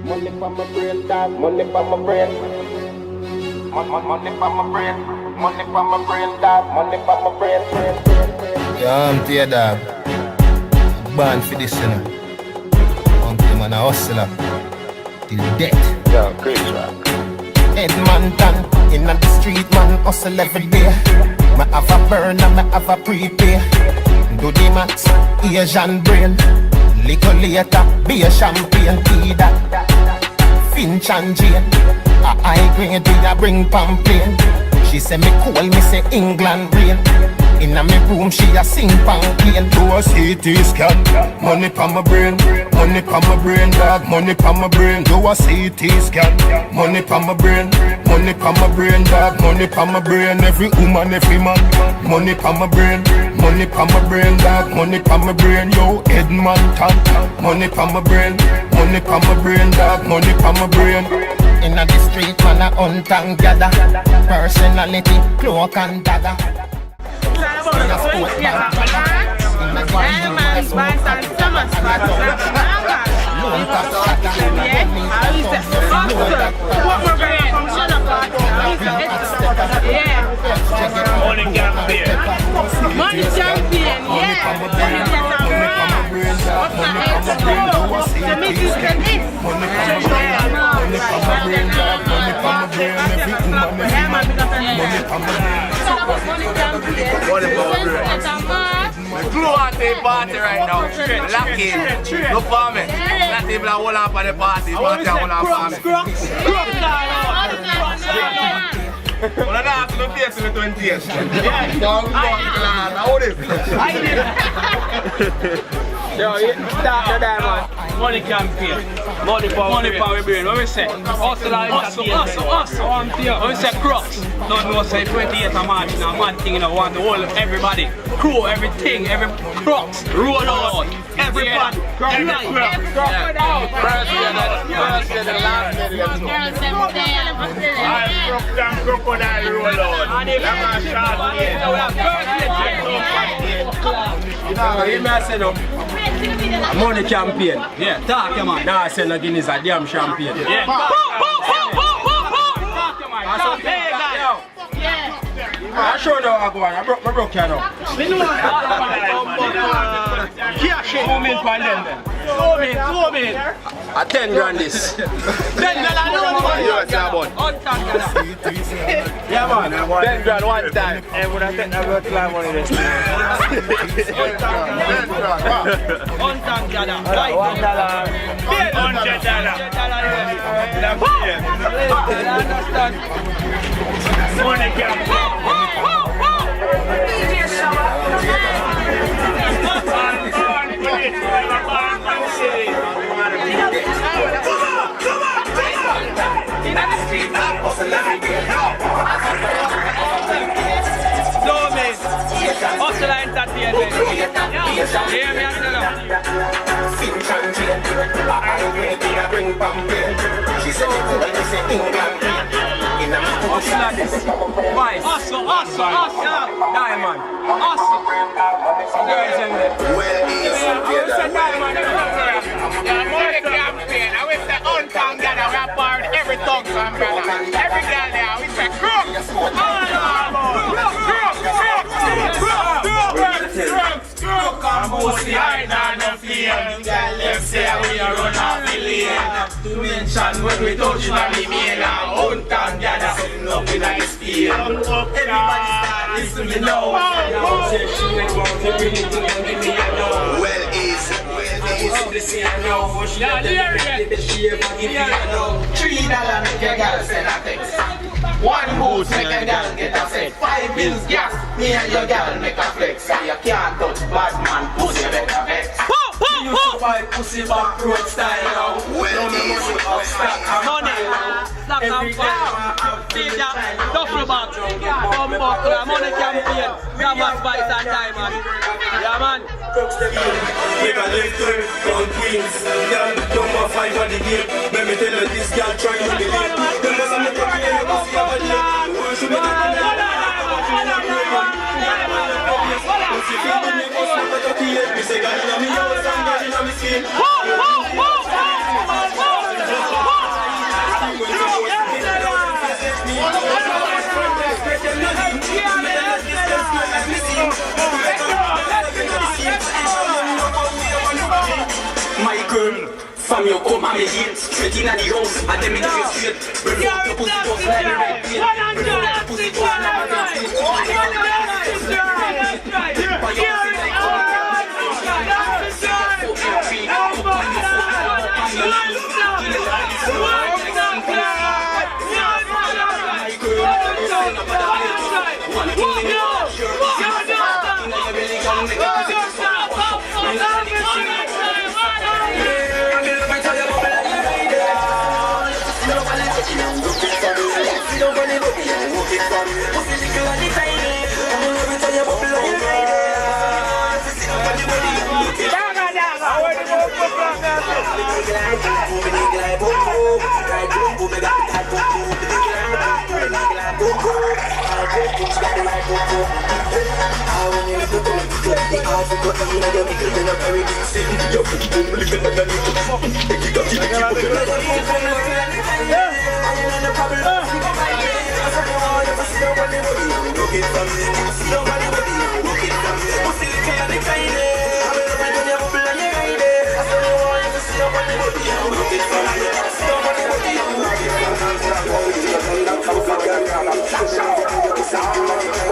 Money for my brain, dog. Money for my brain. Money for my brain. Money for my brain, dog. Money for my brain. Yeah, I'm here, dog. Born for this, you know. Uncle man a hustler till death. Yo, Chris Rock. Edmonton, in the street, man, hustle every day. Me have a burner, me have a prepay. Do the max, Asian brain. Little later, be a champagne, tea that. Finch and Jane, a high grade, we a bring pamphlet. She say me cool, me say England rain. Inna me room, she a sing pamphlet. Do a CT scan, money pa my brain. Money pa my brain, dog, money pa my brain. Do a CT scan, money pa my brain. Money pa my brain, dog, money pa my brain. Every woman, every man, money pa my brain. Money pa my brain, dog, money pa my brain. Yo, Edmonton, money pa my brain. Money pa my brain, dog, money pa my brain. Inna the street, man, a hunt and gather. Personality, cloak and dagger. Money champion, yeah. Glue on to the party right now. Lock in. Look for me. Not even hold on for the party. Party hold on for me. Well, I have to look here to the 20th. Yo, start the diamond. Money campaign. Money power we brain. What we say? Hustle. What we say? Crux. Don't know say 28th of March now. Mad thing, you know, want the whole everybody. Crew, everything, every crux. Roll out. Everybody. Crocodile roll out. Money campaign. Yeah, talk your man. Nah, I said no Guinness a damn champagne. Yeah. I sure know I go on. I broke you now. Zoom in for them then. Zoom in. A 10 grand this. 10 grand yeah man, 10 grand one time. Hey, would I take that work climb money this? $1 $100. Money campaign. Hustle entertainment. Hear me and Finch and Jane, a high grade, we a bring pamphlet. She said me cool, me say England rain. Inna me room, she a sing pamphlet. Hustle. Diamond. Hustle. Girls in there. Well, it's Money campaign. I wish the untown gather. We are part every tongue from brother. Every girl there. We say crook. Mostly high than the flame. Them say we are run off the lane. To mention when we touch from the main. Hunt and gather sitting up in a speed. Everybody start listen me now. Well easy. The say I know. $3 make your girl send a text. One boost make a girl get a set. 5 bills gas, me and your girl make a flex. So you can't touch bad man, pussy better vex. You used to buy pussy back road style now. Well, easy. Money. Slack and fire. See that? Duffel bag. Bumbuckler. Money campaign. Gamma Spice and Diamond. Yeah, man. We got left turn, count queens. Girl, don't want fight for the game. Let me tell you, this girl trying to believe. Them must have never been able to see a body. Should be the Pussy feel the name of Santa Tati. Me say, God, in me house and God in me skin. Michael, from your come and me hate straight in the house and them in the straight. Bring up your pussy just like the red paint. Bring up your pussy just like the red paint.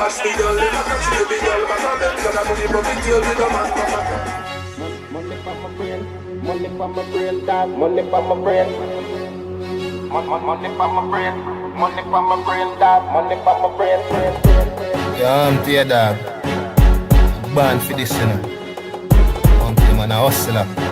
Watch me girl, them a catch baby girl, but I'm them gonna money from the tail with a man. Money for my brain, money for my brain, dog. Money for my brain. Money for my brain, money for my brain, dog. Money for my brain. Yeah, I'm here, dog. Born for this, you know. I'm man a hustler.